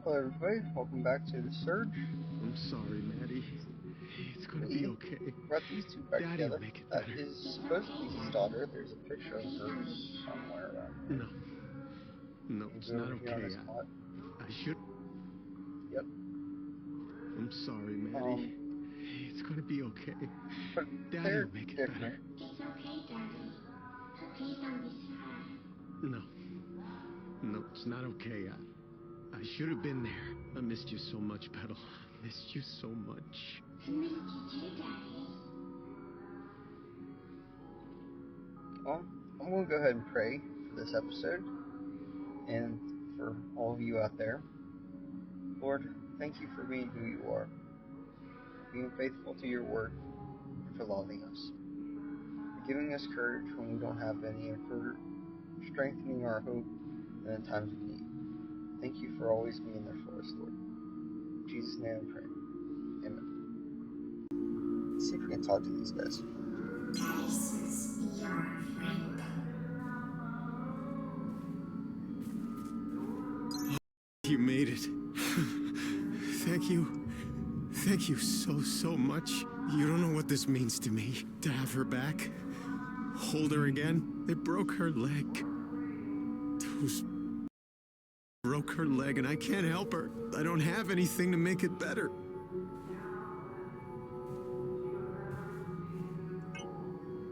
Hello everybody, welcome back to The Surge. I'm sorry, Maddie. It's gonna be okay. Brought these two back Daddy together. will make it That better. is supposed to be his daughter. There's a picture of her somewhere around here. No, it's not okay. I should. Yep. I'm sorry, Maddie. It's gonna be okay. But Daddy will make it different. better. It's okay, Daddy. Please don't be sad. No, it's not okay. I should have been there. I missed you so much, Petal. I missed you so much. I missed you too, Daddy. Well, I'm going to go ahead and pray for this episode and for all of you out there. Lord, thank you for being who you are, being faithful to your word, and for loving us, for giving us courage when we don't have any, and for strengthening our hope in the times of need. Thank you for always being there for us, Lord. In Jesus' name I pray. Amen. Let's see if we can talk to these guys. Daddy says you're our friend. You made it. Thank you. Thank you so much. You don't know what this means to me. To have her back. Hold her again. They broke her leg. Those broke her leg and I can't help her. I don't have anything to make it better.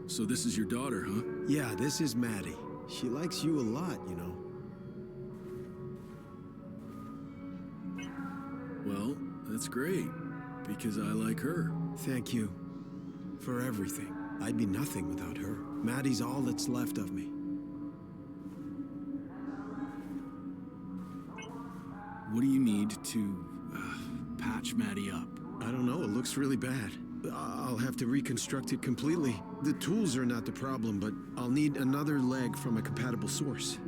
So this is your daughter, huh? Yeah, this is Maddie. She likes you a lot, you know. Well, that's great, because I like her. Thank you for everything. I'd be nothing without her. Maddie's all that's left of me. What do you need to patch Maddie up? I don't know, it looks really bad. I'll have to reconstruct it completely. The tools are not the problem, but I'll need another leg from a compatible source.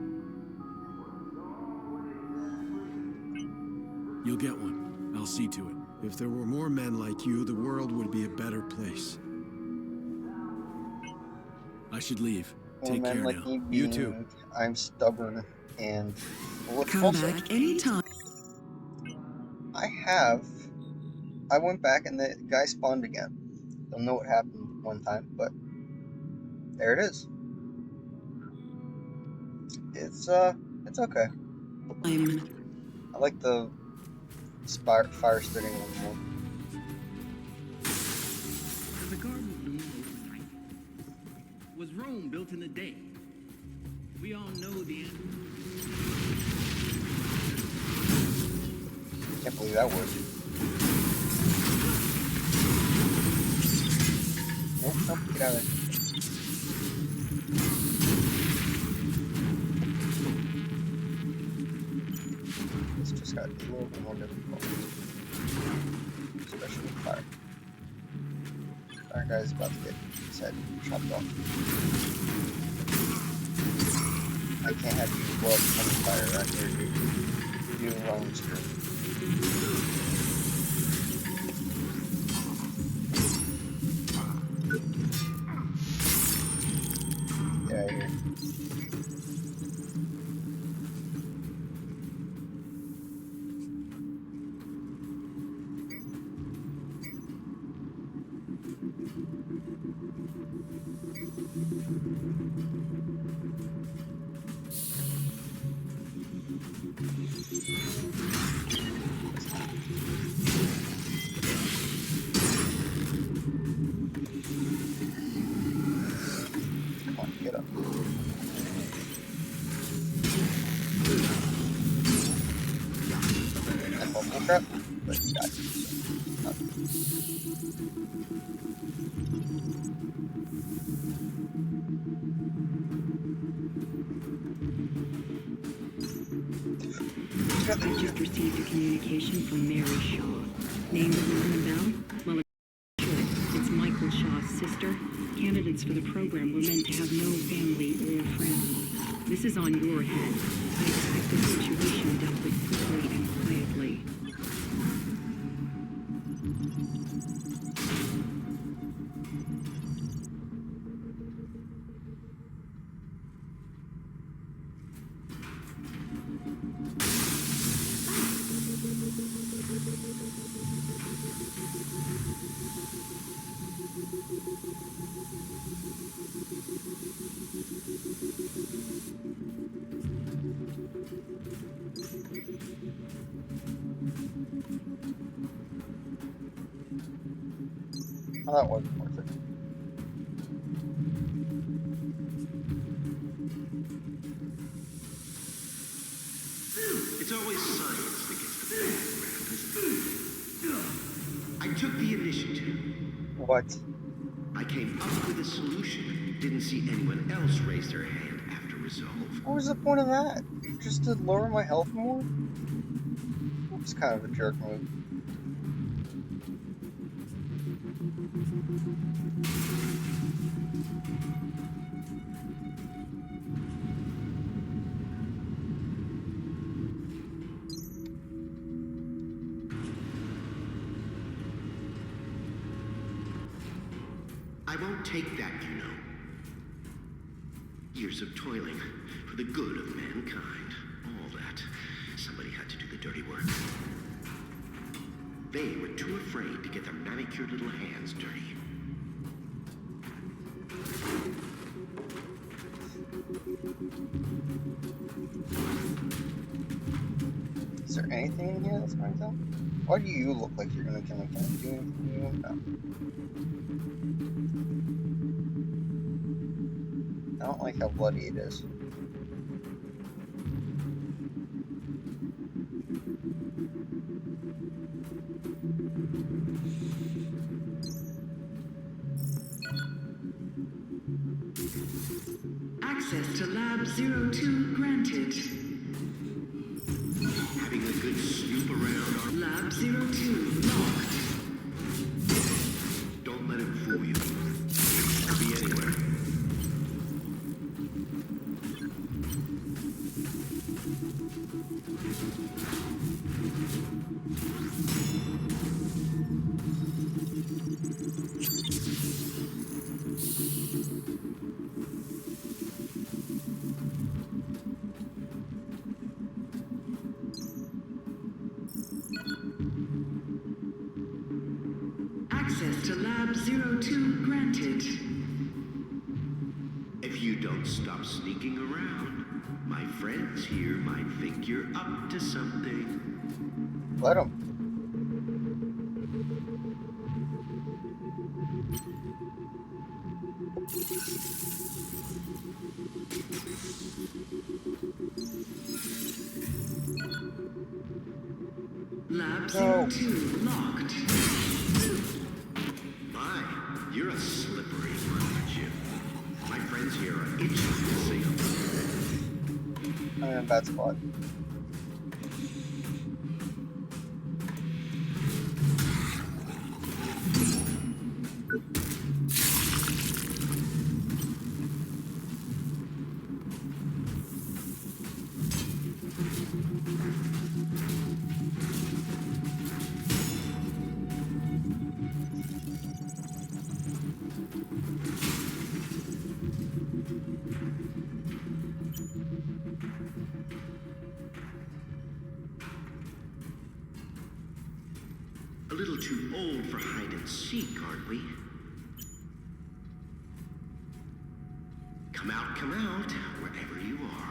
You'll get one. I'll see to it. If there were more men like you, the world would be a better place. I should leave. Well, Take man, care like now. me You being, too. I'm stubborn and Come back anytime. I went back and the guy spawned again. Don't know what happened one time, but there it is. It's okay. I like the fire spitting one more. The Garden of Eden was Rome built in a day. We all know the end. Can't believe that worked. Nope, get out of there. This just got a little bit more difficult. Especially with fire. Our guy's about to get his head chopped off. I can't have you blow up on fire right here, dude. You're doing wrong, screw. Get out of here. Come on, get up. That bubble crap, but he died. I just received a communication from Mary Shaw. Name doesn't ring a bell? Well, it should. It's Michael Shaw's sister. Candidates for the program were meant to have no family or friends. This is on your head. I expect the situation dealt with quickly and quietly. Well, that wasn't worth it. It's always science that gets the bad rap, isn't it? I took the initiative. What? I came up with a solution. Didn't see anyone else raise their hand after resolve. What was the point of that? Just to lower my health more? It's kind of a jerk move. I won't take that, you know. Years of toiling for the good of mankind. All that. Somebody had to do the dirty work. They were too afraid to get their manicured little hands dirty. Is there anything in here that's going to? Why do you look like you're gonna kill me? Can I do anything you want? No. I don't like how bloody it is. Access to Lab 02 granted. Having a good snoop around our Lab 02 locked. Don't let him fool you. Could be anywhere. Access to Lab 02 granted. If you don't stop sneaking around, my friends here might think you're up to something. Let him. Lab No. 02 locked. My, you're a slippery one, aren't you? My friends here are itching to say hello. I'm in a bad spot. A little too old for hide and seek, aren't we? Come out, wherever you are.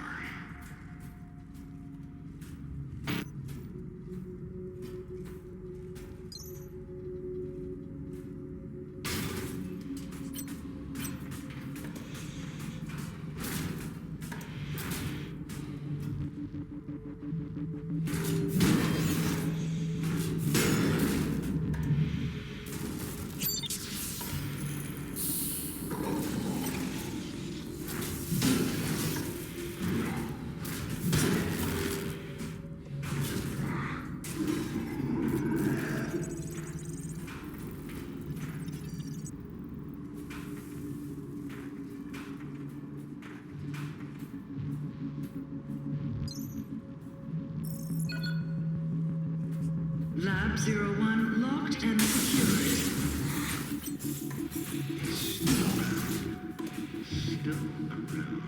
Lab 01 locked and secured. Still around.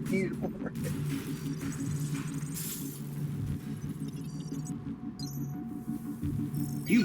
He's over it.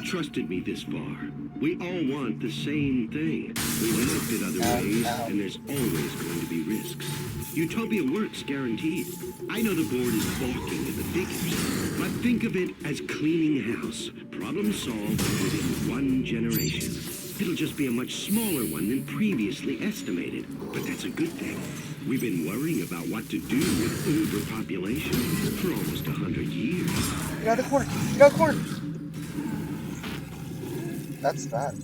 You trusted me this far. We all want the same thing. We've looked at other ways, and there's always going to be risks. Utopia works, guaranteed. I know the board is balking at the figures, but think of it as cleaning house. Problem solved within 1 generation. It'll just be a much smaller one than previously estimated, but that's a good thing. We've been worrying about what to do with overpopulation for almost 100 years. Get out of the corner! Get out of the corner! That's that.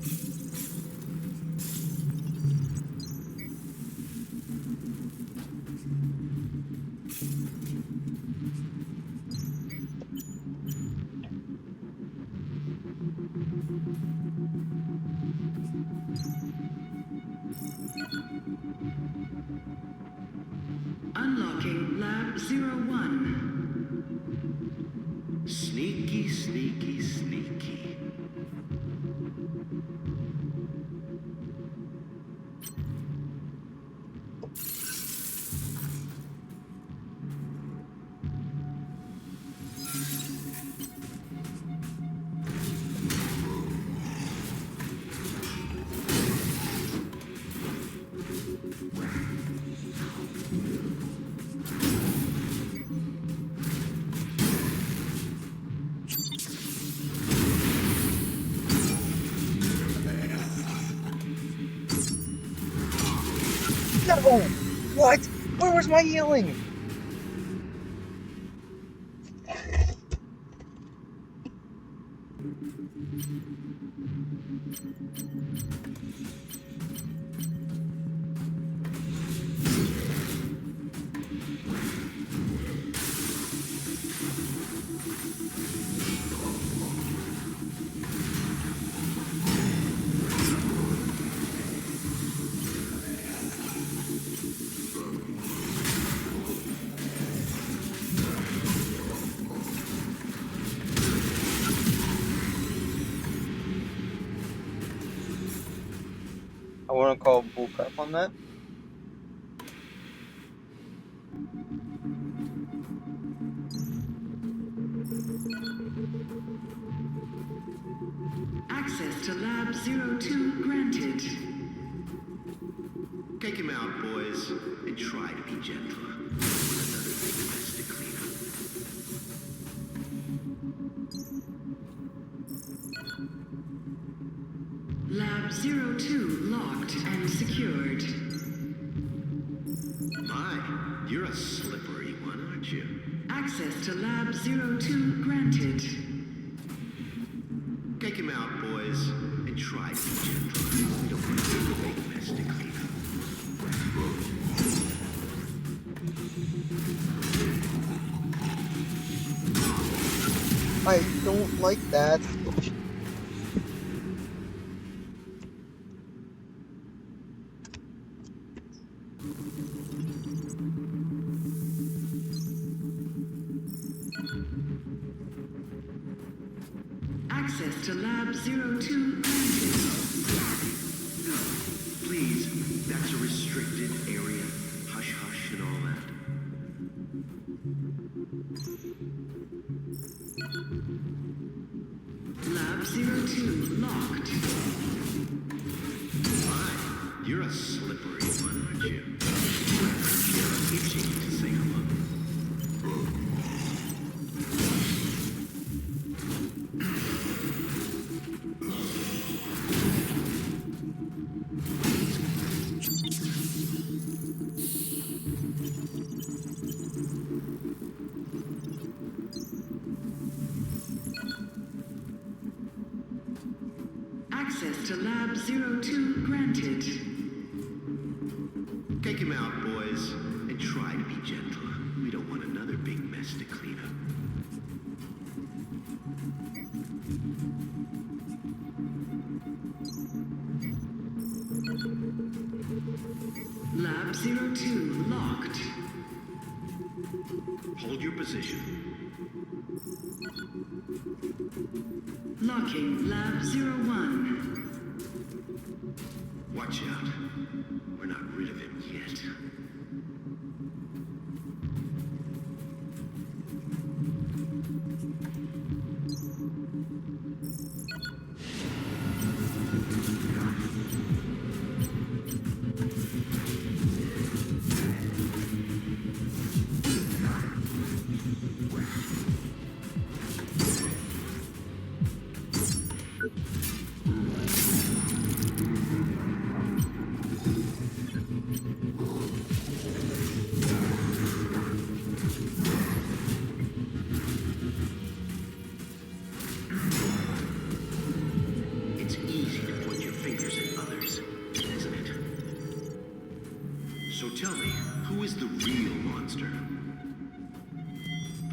Unlocking Lab 01. Sneaky, sneaky, sneaky. No! What? Where was my healing? I want to call bullcrap on that. Access to Lab 02 granted. Take him out, boys, and try to be gentler. Another big mess to clean up. Lab 02 locked and secured. My, you're a slippery one, aren't you? Access to Lab 02 granted. Take him out, boys, and try to be gentler. We don't want a big mess to clean up. I don't like that. Access to Lab 02 granted. Please, that's a restricted area. Hush, hush, and all that. Lab 02 locked. My, you're a slippery one, aren't you? Itching to say hello. Access to Lab 02 granted. Take him out, boys, and try to be gentler. We don't want another big mess to clean up. Lab 02 locked. Hold your position. Locking Lab 01. Watch out. We're not rid of him yet.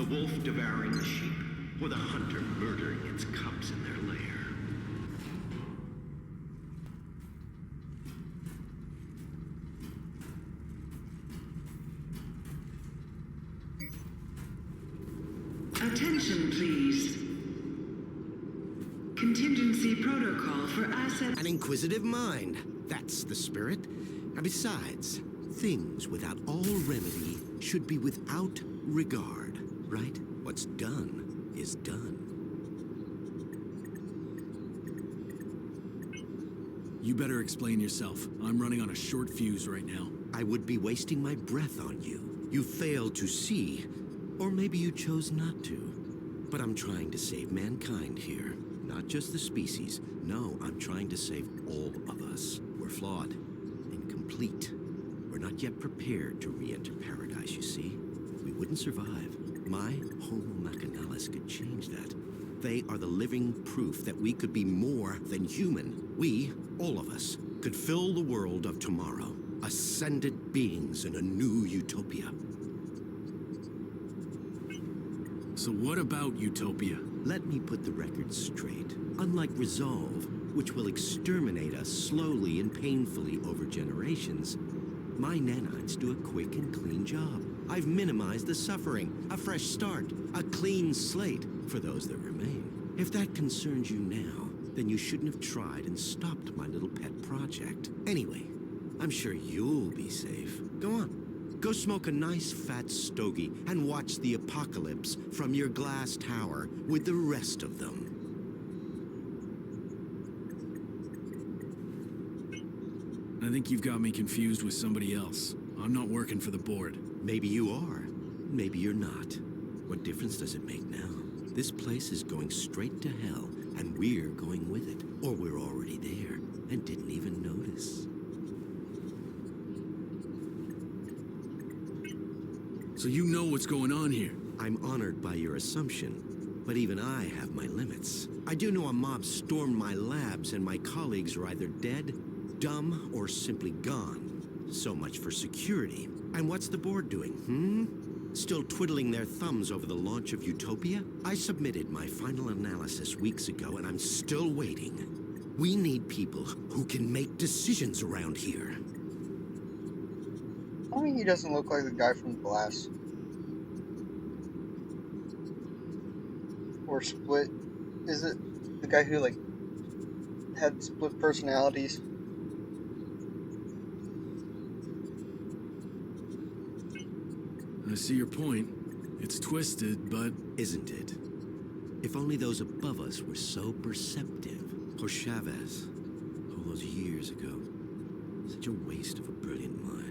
The wolf devouring the sheep, or the hunter murdering its cubs in their lair. Attention, please. Contingency protocol for asset... An inquisitive mind. That's the spirit. And besides, things without all remedy should be without regard, right? What's done is done. You better explain yourself. I'm running on a short fuse right now. I would be wasting my breath on you. You failed to see, or maybe you chose not to. But I'm trying to save mankind here. Not just the species. No, I'm trying to save all of us. We're flawed, incomplete. We're not yet prepared to re-enter paradise, you see. We wouldn't survive. My Homo Machinalis could change that. They are the living proof that we could be more than human. We, all of us, could fill the world of tomorrow. Ascended beings in a new utopia. So what about utopia? Let me put the record straight. Unlike Resolve, which will exterminate us slowly and painfully over generations, my nanites do a quick and clean job. I've minimized the suffering, a fresh start, a clean slate for those that remain. If that concerns you now, then you shouldn't have tried and stopped my little pet project. Anyway, I'm sure you'll be safe. Go on. Go smoke a nice fat stogie and watch the apocalypse from your glass tower with the rest of them. I think you've got me confused with somebody else. I'm not working for the board. Maybe you are. Maybe you're not. What difference does it make now? This place is going straight to hell, and we're going with it. Or we're already there and didn't even notice. So you know what's going on here? I'm honored by your assumption, but even I have my limits. I do know a mob stormed my labs and my colleagues are either dead, dumb, or simply gone. So much for security. And what's the board doing, Still twiddling their thumbs over the launch of Utopia? I submitted my final analysis weeks ago and I'm still waiting. We need people who can make decisions around here. I mean, he doesn't look like the guy from Glass. Or Split. Is it the guy who, like, had split personalities? I see your point. It's twisted, but... Isn't it? If only those above us were so perceptive. Poor Chavez. All those years ago. Such a waste of a brilliant mind.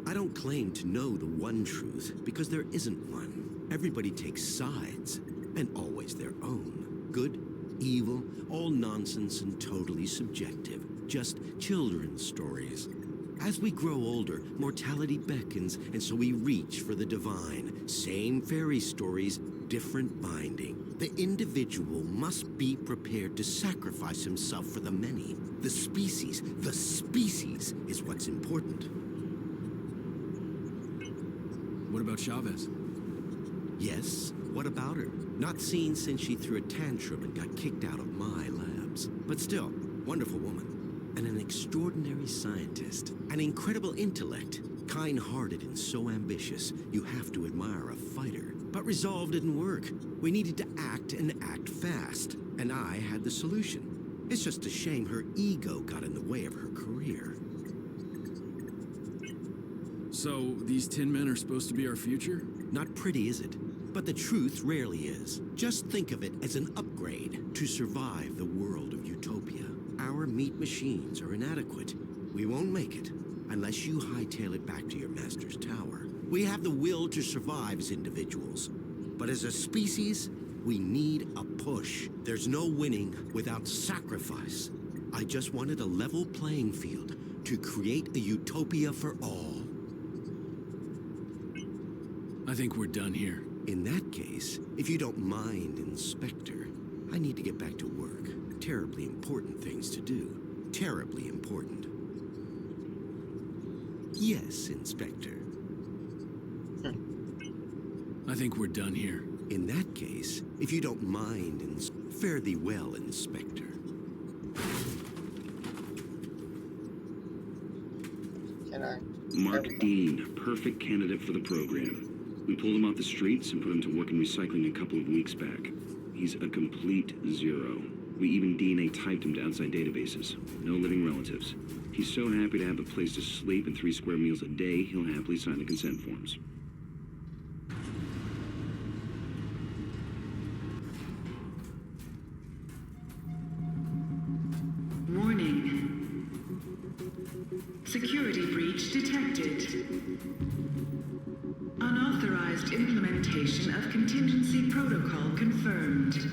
I don't claim to know the one truth, because there isn't one. Everybody takes sides, and always their own. Good, evil, all nonsense and totally subjective. Just children's stories. As we grow older, mortality beckons, and so we reach for the divine. Same fairy stories, different binding. The individual must be prepared to sacrifice himself for the many. The species is what's important. What about Chavez? Yes, what about her? Not seen since she threw a tantrum and got kicked out of my labs. But still, wonderful woman. And an extraordinary scientist. An incredible intellect. Kind-hearted and so ambitious, you have to admire a fighter. But resolve didn't work. We needed to act and act fast. And I had the solution. It's just a shame her ego got in the way of her career. So, these tin men are supposed to be our future? Not pretty, is it? But the truth rarely is. Just think of it as an upgrade to survive the world of Utopia. Our meat machines are inadequate. We won't make it unless you hightail it back to your master's tower. We have the will to survive as individuals. But as a species, we need a push. There's no winning without sacrifice. I just wanted a level playing field to create a utopia for all. I think we're done here. In that case, if you don't mind, Inspector, I need to get back to work. Terribly important things to do. Terribly important. Yes, Inspector. I think we're done here. In that case, if you don't mind, fare thee well, Inspector. Can I? Mark Dean, perfect candidate for the program. We pulled him off the streets and put him to work in recycling a couple of weeks back. He's a complete zero. We even DNA typed him to outside databases. No living relatives. He's so happy to have a place to sleep and 3 square meals a day, he'll happily sign the consent forms. Warning. Security breach detected. Unauthorized implementation of contingency protocol confirmed.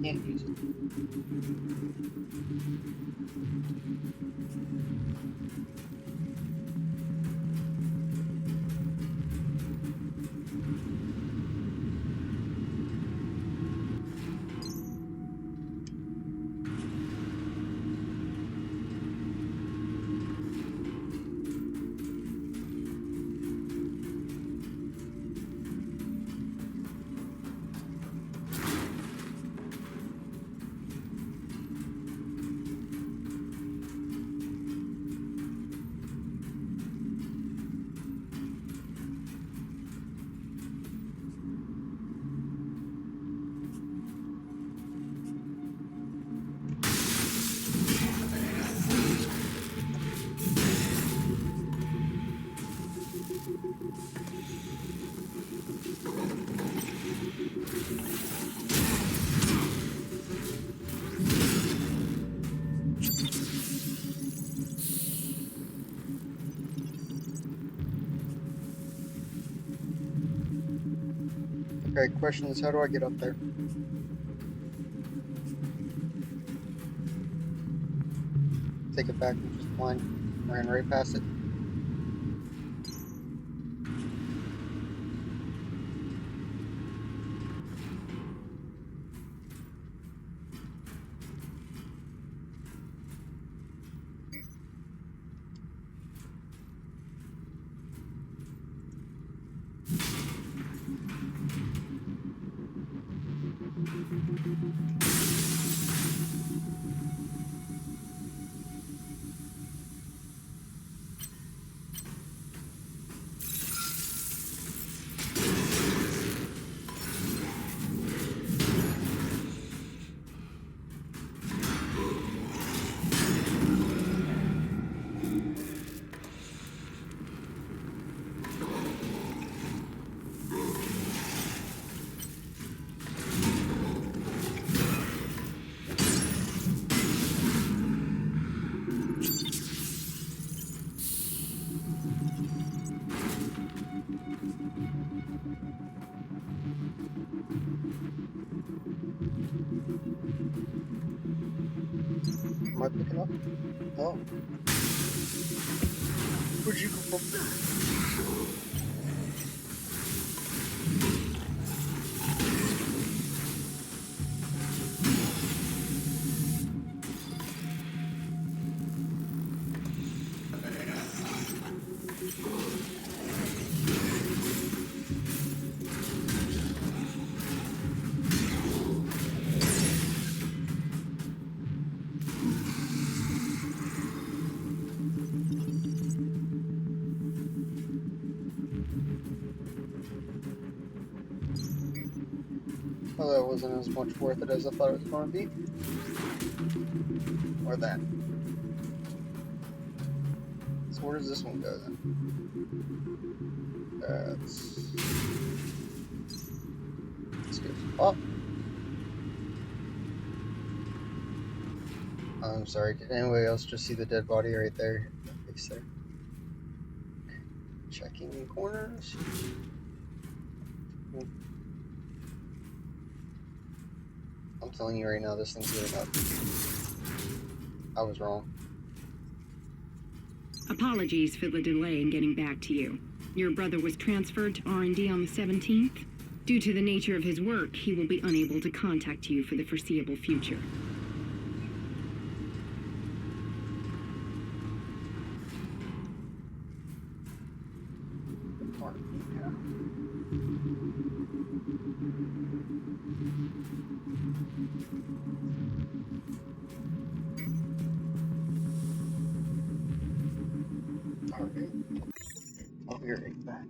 Can't use it. Okay, question is, how do I get up there? Take it back and just ran right past it. Am I picking up? Oh. Where'd you go from? Well, that wasn't as much worth it as I thought it was going to be. Or that. So where does this one go then? That's... Oh. I'm sorry, did anybody else just see the dead body right there? Face there. Checking corners. I'm telling you right now, this thing's giving up. I was wrong. Apologies for the delay in getting back to you. Your brother was transferred to R&D on the 17th. Due to the nature of his work, he will be unable to contact you for the foreseeable future. Alright. I'll be right back.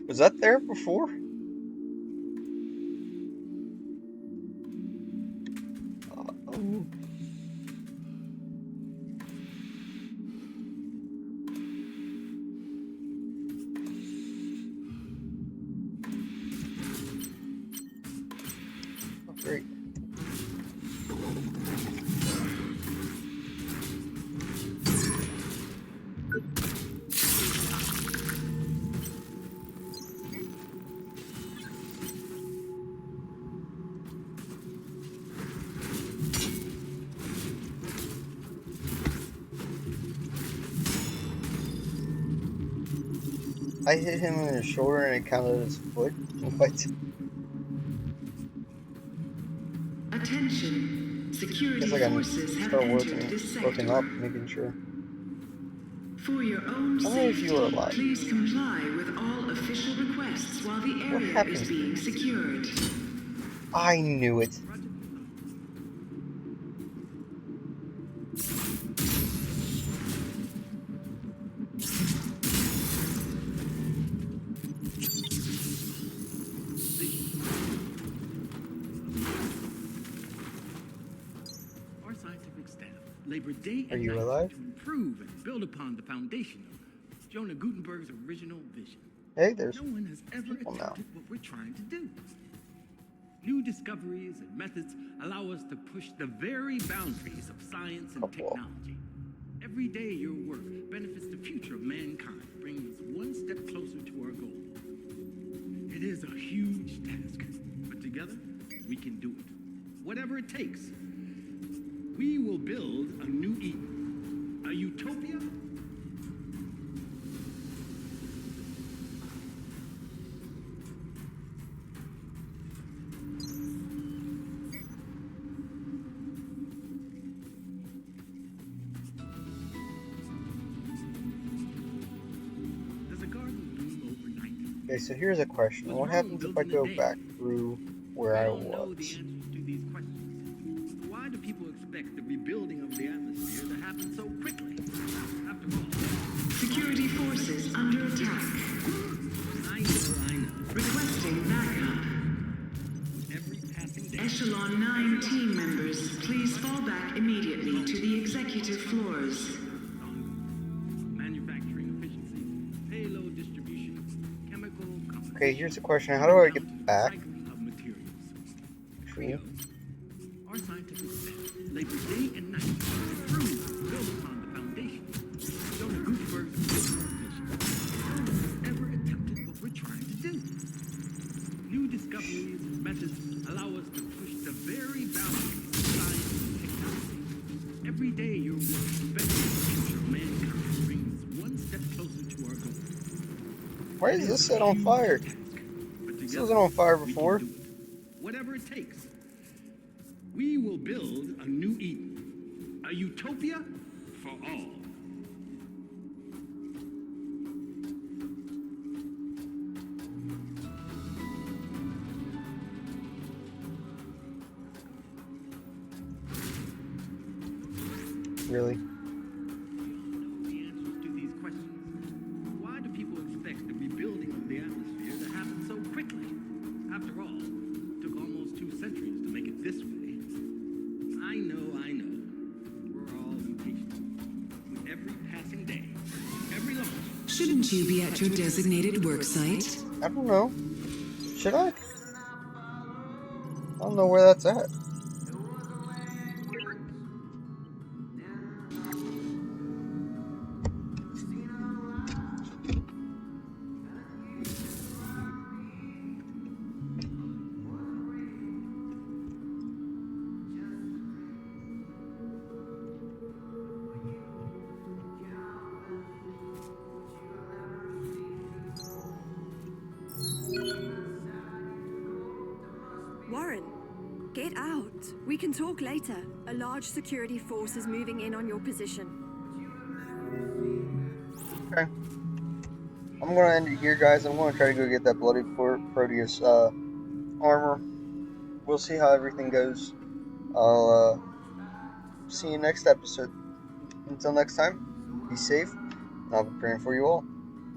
Was that there before? Oh. Great. I hit him in his shoulder and it counted as foot? What? Attention. Security Guess I gotta forces have start entered this working sector. up, making sure. For your own How many of safety, you are alive? please comply with all official requests while the What area happened? is being secured. I knew it. Our scientific staff labor day Are and you night alive? to improve and build upon the foundation of Jonah Gutenberg's original vision. Hey, there's No one has ever people now. attempted what we're trying to do. New discoveries and methods allow us to push the very boundaries of science and technology. Every day your work benefits the future of mankind, bringing us one step closer to our goal. It is a huge task, but together we can do it. whatever it takes. We will build a new Eden, a utopia. Does a garden bloom overnight? Okay, so here's a question. What happens if I go back through where I We don't know the was? answers to these questions. Why do people expect the rebuilding of the atmosphere to happen so quickly? After all, Security forces under attack. I know. Requesting backup. Every passing day. Echelon 9 team members, please fall back immediately to the executive floors. Manufacturing efficiency, payload distribution, chemical composition. Okay, here's a question. How do I get back? Recycling of materials. Between? Our scientific staff labor day and night to prove, build upon the foundation. Jonah Gutenberg's mission. No one has ever attempted what we're trying to do. New discoveries and methods allow us to push the very boundaries of science and technology. Every day your work benefits the future of mankind brings us one step closer to our goal. Why is this set on fire? This wasn't on fire before. Whatever it takes. We will build a new Eden, a utopia for all. Really? The answers to these questions. Why do people expect the rebuilding of the atmosphere to happen so quickly? After all, it took almost 2 centuries to make it this way. I know. We're all impatient. With every passing day, every launch. Shouldn't you be at your designated work site? I don't know. Should I? I don't know where that's at. Warren, get out. We can talk later. A large security force is moving in on your position. Okay. I'm gonna end it here, guys. I'm gonna try to go get that bloody Prodius armor. We'll see how everything goes. I'll see you next episode. Until next time, be safe, and I'll be praying for you all.